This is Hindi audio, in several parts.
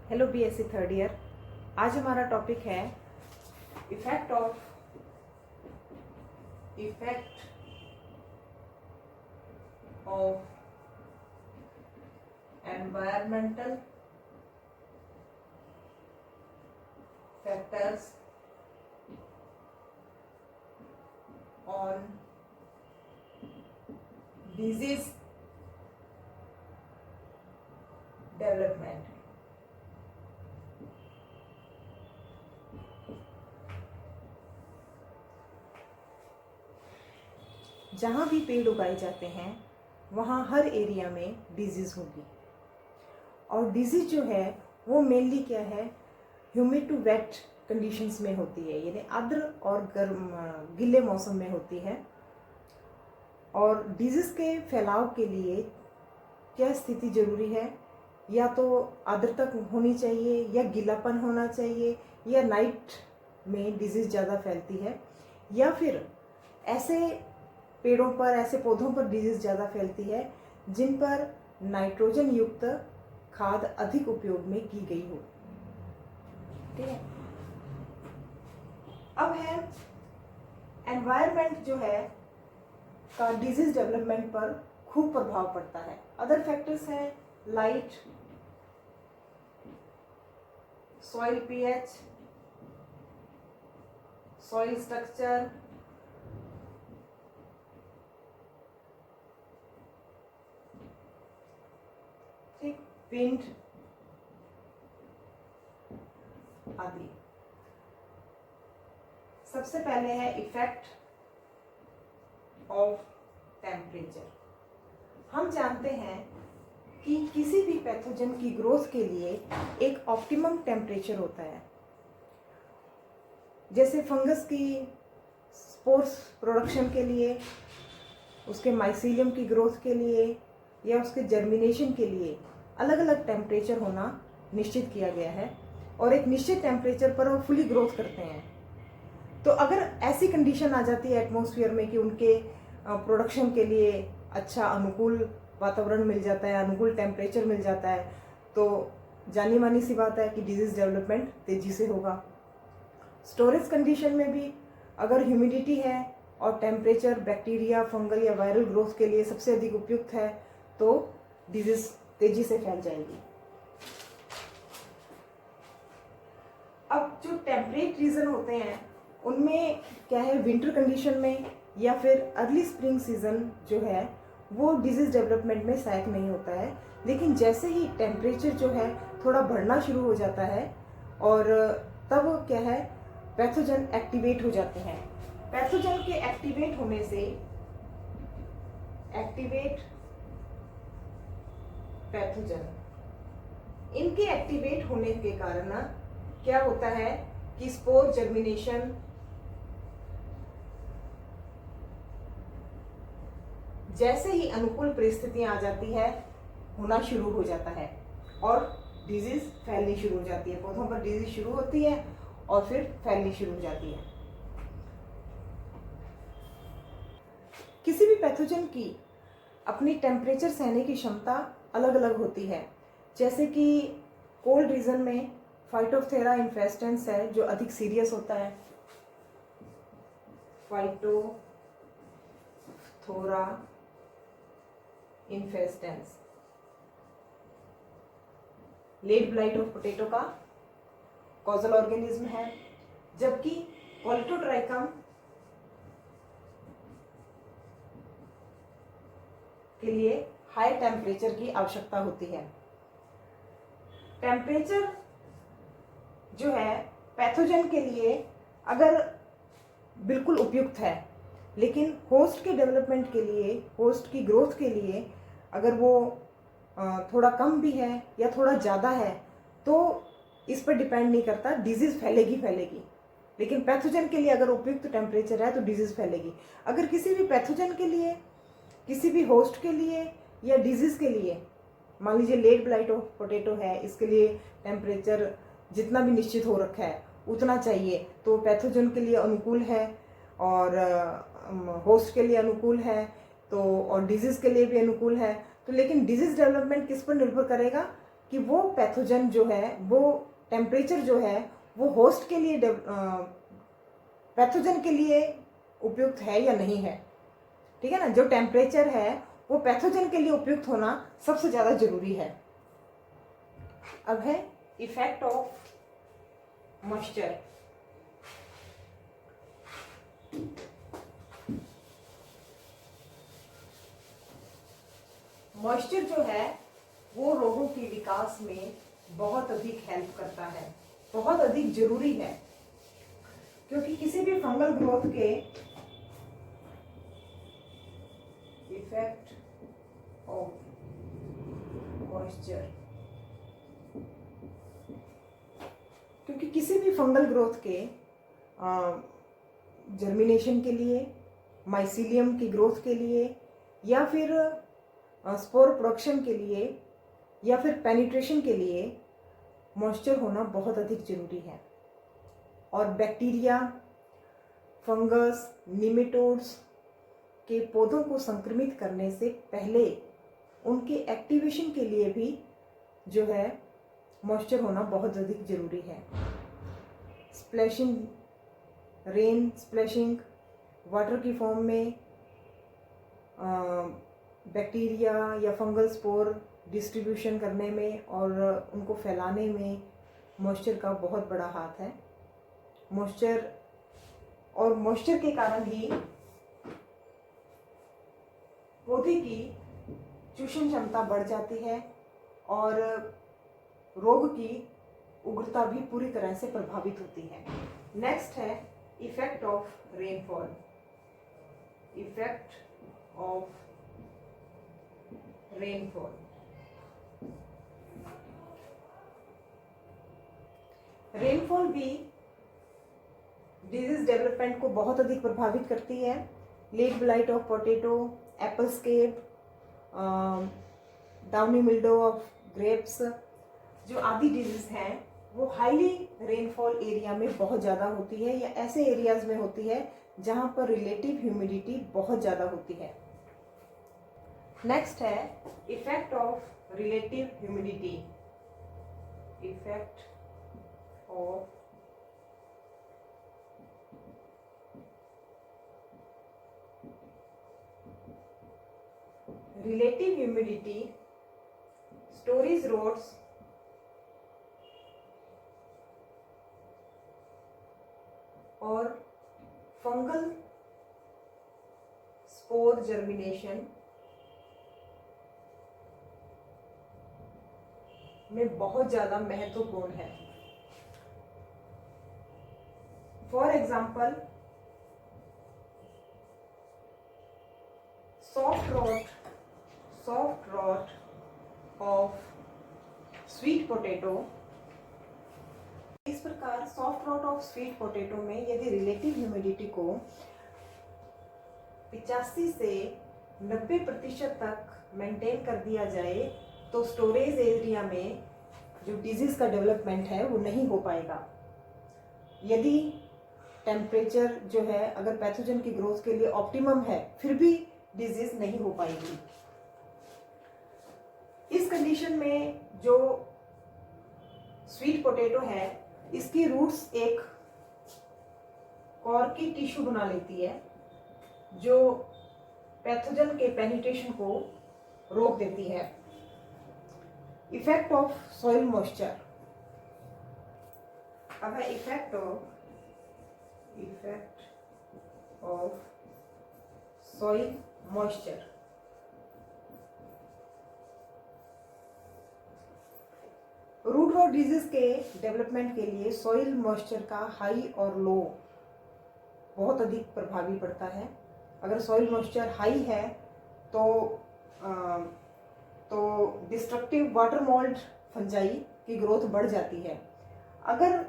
Hello BSc third year. आज हमारा टॉपिक है effect of environmental factors on disease development. जहाँ भी पेड़ उगाए जाते हैं वहाँ हर एरिया में डिजीज़ होगी, और डिजीज़ जो है वो मेनली क्या है, ह्यूमिड टू वेट कंडीशंस में होती है, यानी आर्द्र और गर्म गिले मौसम में होती है। और डिजीज़ के फैलाव के लिए क्या स्थिति ज़रूरी है, या तो आर्द्रता होनी चाहिए, या गीलापन होना चाहिए, या नाइट में डिजीज़ ज़्यादा फैलती है, या फिर ऐसे पेड़ों पर, ऐसे पौधों पर डिजीज ज़्यादा फैलती है जिन पर नाइट्रोजन युक्त खाद अधिक उपयोग में की गई हो। ठीक है। अब है एनवायरनमेंट जो है का डिजीज डेवलपमेंट पर खूब प्रभाव पड़ता है। अदर फैक्टर्स हैं light, soil pH, soil structure, wind आदि। सबसे पहले है इफेक्ट ऑफ टेम्परेचर। हम जानते हैं कि किसी भी पैथोजन की ग्रोथ के लिए एक ऑप्टिमम टेम्परेचर होता है। जैसे फंगस की स्पोर्स प्रोडक्शन के लिए, उसके माइसीलियम की ग्रोथ के लिए, या उसके जर्मिनेशन के लिए अलग अलग टेम्परेचर होना निश्चित किया गया है, और एक निश्चित टेम्परेचर पर वो फुली ग्रोथ करते हैं। तो अगर ऐसी कंडीशन आ जाती है एटमॉस्फेयर में कि उनके प्रोडक्शन के लिए अच्छा अनुकूल वातावरण मिल जाता है, अनुकूल टेम्परेचर मिल जाता है, तो जानी मानी सी बात है कि डिजीज डेवलपमेंट तेजी से होगा। स्टोरेज कंडीशन में भी अगर ह्यूमिडिटी है और टेम्परेचर बैक्टीरिया, फंगल या वायरल ग्रोथ के लिए सबसे अधिक उपयुक्त है, तो डिजीज तेजी से फैल जाएगी। अब जो टेम्परेट रीजन होते हैं उनमें क्या है, विंटर कंडीशन में या फिर अर्ली स्प्रिंग सीजन जो है वो डिजीज डेवलपमेंट में सहायक नहीं होता है। लेकिन जैसे ही टेम्परेचर जो है थोड़ा बढ़ना शुरू हो जाता है, और तब क्या है, पैथोजन एक्टिवेट हो जाते हैं। पैथोजन के एक्टिवेट होने से पैथोजन, इनके एक्टिवेट होने के कारण क्या होता है कि स्पोर जर्मिनेशन, जैसे ही अनुकूल परिस्थितियां आ जाती है होना शुरू हो जाता है, और डिजीज फैलनी शुरू हो जाती है। पौधों पर डिजीज शुरू होती है और फिर फैलनी शुरू हो जाती है। किसी भी पैथोजन की अपनी टेम्परेचर सहने की क्षमता अलग अलग होती है। जैसे कि कोल्ड रीजन में फाइटोप्थेरा इन्फेस्टेंस है जो अधिक सीरियस होता है। Phytophthora infestans late blight of potato का कॉजल ऑर्गेनिज्म है, जबकि पॉलिटोट्राइकम के लिए हाई टेम्परेचर की आवश्यकता होती है। टेम्परेचर जो है पैथोजन के लिए अगर बिल्कुल उपयुक्त है, लेकिन होस्ट के डेवलपमेंट के लिए, होस्ट की ग्रोथ के लिए अगर वो थोड़ा कम भी है या थोड़ा ज़्यादा है, तो इस पर डिपेंड नहीं करता, डिजीज फैलेगी। लेकिन पैथोजन के लिए अगर उपयुक्त टेम्परेचर है तो डिजीज फैलेगी। अगर किसी भी पैथोजन के लिए, किसी भी होस्ट के लिए या डिजीज के लिए, मान लीजिए लेड ब्लाइट ऑफ पोटैटो है, इसके लिए टेम्परेचर जितना भी निश्चित हो रखा है उतना चाहिए, तो पैथोजन के लिए अनुकूल है, और होस्ट के लिए अनुकूल है, तो और डिजीज के लिए भी अनुकूल है। तो लेकिन डिजीज डेवलपमेंट किस पर निर्भर करेगा, कि वो पैथोजन जो है, वो टेम्परेचर जो है वो होस्ट के लिए पैथोजन के लिए उपयुक्त है या नहीं है। ठीक है ना, जो टेम्परेचर है वो पैथोजन के लिए उपयुक्त होना सबसे ज़्यादा जरूरी है। अब है इफेक्ट ऑफ मॉइस्चर। मॉइस्चर जो है वो रोगों के विकास में बहुत अधिक हेल्प करता है, बहुत अधिक जरूरी है, क्योंकि किसी भी फंगल ग्रोथ के इफेक्ट ऑफ मॉइस्चर, क्योंकि किसी भी फंगल ग्रोथ के जर्मिनेशन के लिए, माइसीलियम की ग्रोथ के लिए, या फिर स्पोर प्रोडक्शन के लिए, या फिर पेनिट्रेशन के लिए मॉइस्चर होना बहुत अधिक जरूरी है। और बैक्टीरिया, फंगस, निमेटोड्स के पौधों को संक्रमित करने से पहले उनके एक्टिवेशन के लिए भी जो है मॉइस्चर होना बहुत अधिक जरूरी है। स्प्लैशिंग, रेन स्प्लैशिंग वाटर की फॉर्म में बैक्टीरिया या फंगल स्पोर डिस्ट्रीब्यूशन करने में और उनको फैलाने में मॉइस्चर का बहुत बड़ा हाथ है। मॉइस्चर के कारण ही पौधे की चूषण क्षमता बढ़ जाती है और रोग की उग्रता भी पूरी तरह से प्रभावित होती है। नेक्स्ट है effect of rainfall. Effect of rainfall. Rainfall भी डिजीज डेवलपमेंट को बहुत अधिक प्रभावित करती है। Late blight of potato, apple scab, downy mildew of grapes, जो आदि डिजीज हैं वो हाईली रेनफॉल एरिया में बहुत ज़्यादा होती है, या ऐसे एरियाज में होती है जहाँ पर रिलेटिव ह्यूमिडिटी बहुत ज़्यादा होती है। नेक्स्ट है effect of relative humidity. Effect of relative humidity, storage rots और फंगल स्पोर जर्मिनेशन में बहुत ज्यादा महत्वपूर्ण है। For example, soft rot of sweet potato. इस प्रकार soft rot of sweet potato में यदि रिलेटिव ह्यूमिडिटी को 85 से 90% तक मेंटेन कर दिया जाए तो स्टोरेज एरिया में जो डिजीज का डेवलपमेंट है वो नहीं हो पाएगा। यदि टेम्परेचर जो है अगर पैथोजन की ग्रोथ के लिए ऑप्टिमम है फिर भी डिजीज नहीं हो पाएगी। इस कंडीशन में जो स्वीट पोटैटो है इसकी रूट्स एक कॉर्की टिश्यू बना लेती है जो पैथोजन के पेनिट्रेशन को रोक देती है। Effect of soil moisture. अब है effect of soil moisture. Root rot disease के डेवलपमेंट के लिए सॉइल मॉइस्चर का हाई और लो बहुत अधिक प्रभावी पड़ता है। अगर सॉइल मॉइस्चर हाई है तो डिस्ट्रक्टिव वाटर मोल्ड फंजाई की ग्रोथ बढ़ जाती है। अगर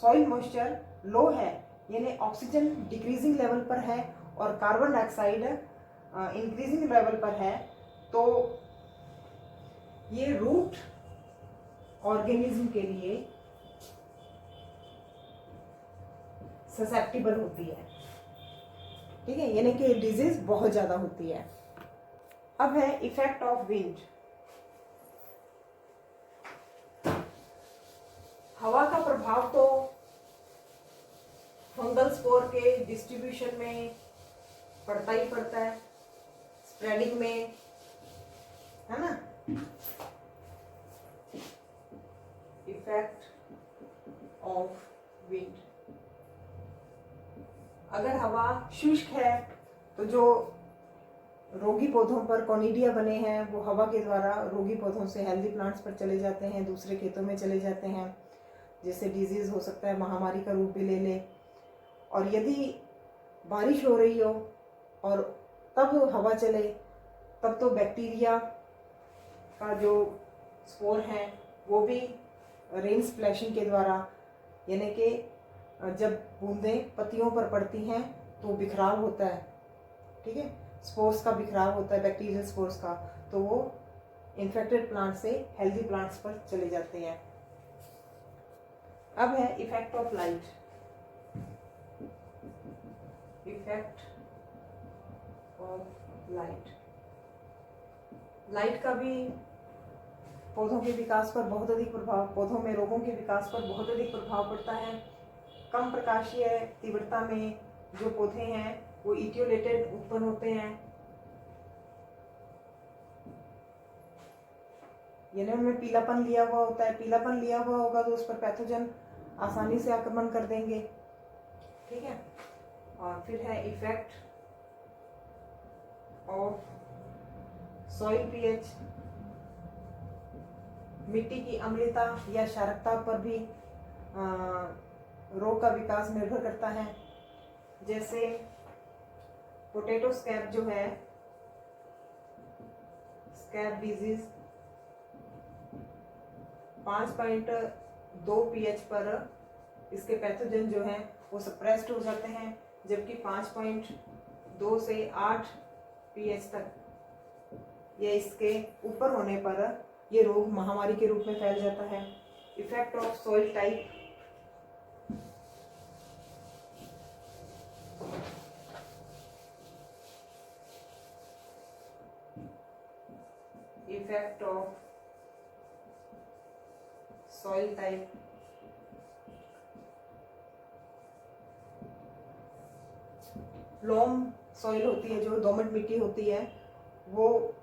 सॉइल मॉइस्चर लो है यानी ऑक्सीजन डिक्रीजिंग लेवल पर है और कार्बन डाइऑक्साइड इंक्रीजिंग लेवल पर है तो ये रूट ऑर्गेनिज्म के लिए ससेप्टिबल होती है। ठीक है, यानी कि डिजीज बहुत ज्यादा होती है। अब है इफेक्ट ऑफ विंड। हवा का प्रभाव तो फंगल स्पोर के डिस्ट्रीब्यूशन में पड़ता ही पड़ता है, स्प्रेडिंग में, है ना। इफेक्ट ऑफ विंड, अगर हवा शुष्क है तो जो रोगी पौधों पर कॉनिडिया बने हैं वो हवा के द्वारा रोगी पौधों से हेल्दी प्लांट्स पर चले जाते हैं, दूसरे खेतों में चले जाते हैं, जिससे डिजीज हो सकता है, महामारी का रूप भी ले ले। और यदि बारिश हो रही हो और तब हवा चले, तब तो बैक्टीरिया का जो स्पोर है वो भी रेन स्प्लैशिंग के द्वारा, यानी कि जब बूंदें पत्तियों पर पड़ती हैं तो बिखराव होता है, ठीक है, स्पोर्स का बिखराव होता है, बैक्टीरियल स्पोर्स का, तो वो इन्फेक्टेड प्लांट से हेल्दी प्लांट्स पर चले जाते हैं। अब है effect of light. Effect of light, light का भी पौधों के विकास पर बहुत अधिक प्रभाव, पौधों में रोगों के विकास पर बहुत अधिक प्रभाव पड़ता है। कम प्रकाशीय तीव्रता में जो पौधे हैं वो इटियोलेटेड उत्पन्न होते हैं, यानी उनमें पीलापन लिया हुआ होता है। पीलापन लिया हुआ होगा तो उस पर पैथोजन आसानी से आक्रमण कर देंगे, ठीक है। और फिर है इफेक्ट ऑफ सॉइल पीएच, मिट्टी की अम्लता या क्षारकता पर भी रोग का विकास निर्भर करता है। जैसे पोटैटो स्कैब जो है, स्कैब डिजीज 5.2 pH पर इसके पैथोजन जो हैं वो सप्रेस्ड हो जाते हैं, जबकि 5.2 से 8 pH तक या इसके ऊपर होने पर ये रोग महामारी के रूप में फैल जाता है। Effect of soil type, effect of soil type, loam soil होती है, जो दोमट मिट्टी होती है, वो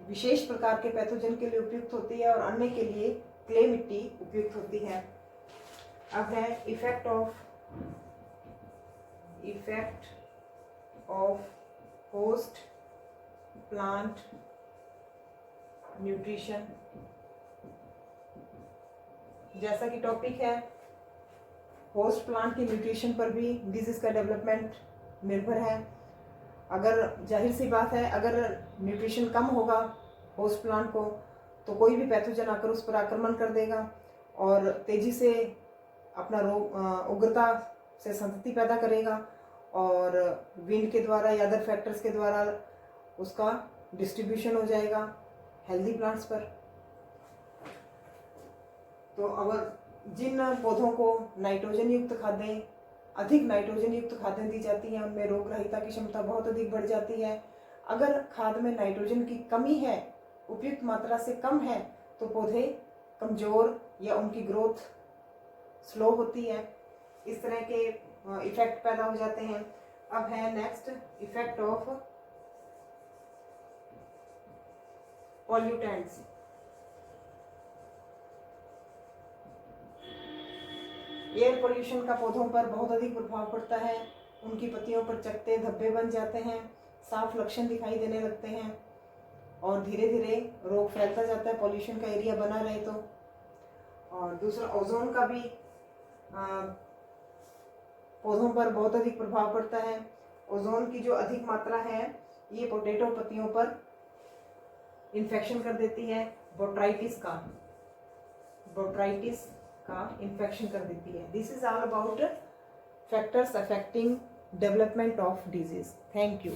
विशेष प्रकार के पैथोजन के लिए उपयुक्त होती है और अन्य के लिए क्ले मिट्टी उपयुक्त होती है। अब है effect of host plant nutrition. जैसा कि टॉपिक है, होस्ट प्लांट के न्यूट्रिशन पर भी डिजीज का डेवलपमेंट निर्भर है। अगर जाहिर सी बात है, अगर न्यूट्रिशन कम होगा होस्ट प्लांट को तो कोई भी पैथोजन आकर उस पर आक्रमण कर देगा और तेजी से अपना रोग उग्रता से संतति पैदा करेगा और विंड के द्वारा या अदर फैक्टर्स के द्वारा उसका डिस्ट्रीब्यूशन हो जाएगा हेल्दी प्लांट्स पर। तो अगर जिन पौधों को नाइट्रोजन युक्त खादें, अधिक नाइट्रोजन युक्त खादें दी जाती हैं, उनमें रोग ग्रहिता की क्षमता बहुत अधिक बढ़ जाती है। अगर खाद में नाइट्रोजन की कमी है, उपयुक्त मात्रा से कम है, तो पौधे कमजोर या उनकी ग्रोथ स्लो होती है। इस तरह के इफेक्ट पैदा हो जाते हैं। अब है next effect of pollutants. Air pollution का पौधों पर बहुत अधिक प्रभाव पड़ता है। उनकी पत्तियों पर चकत्ते धब्बे बन जाते हैं, साफ लक्षण दिखाई देने लगते हैं और धीरे धीरे रोग फैलता जाता है पॉल्यूशन का एरिया बना रहे तो। और दूसरा, ओजोन का भी पौधों पर बहुत अधिक प्रभाव पड़ता है। ओजोन की जो अधिक मात्रा है ये पोटैटो पत्तियों पर इन्फेक्शन कर देती है, बोट्राइटिस का इन्फेक्शन कर देती है। This is all about factors affecting development of disease. Thank you.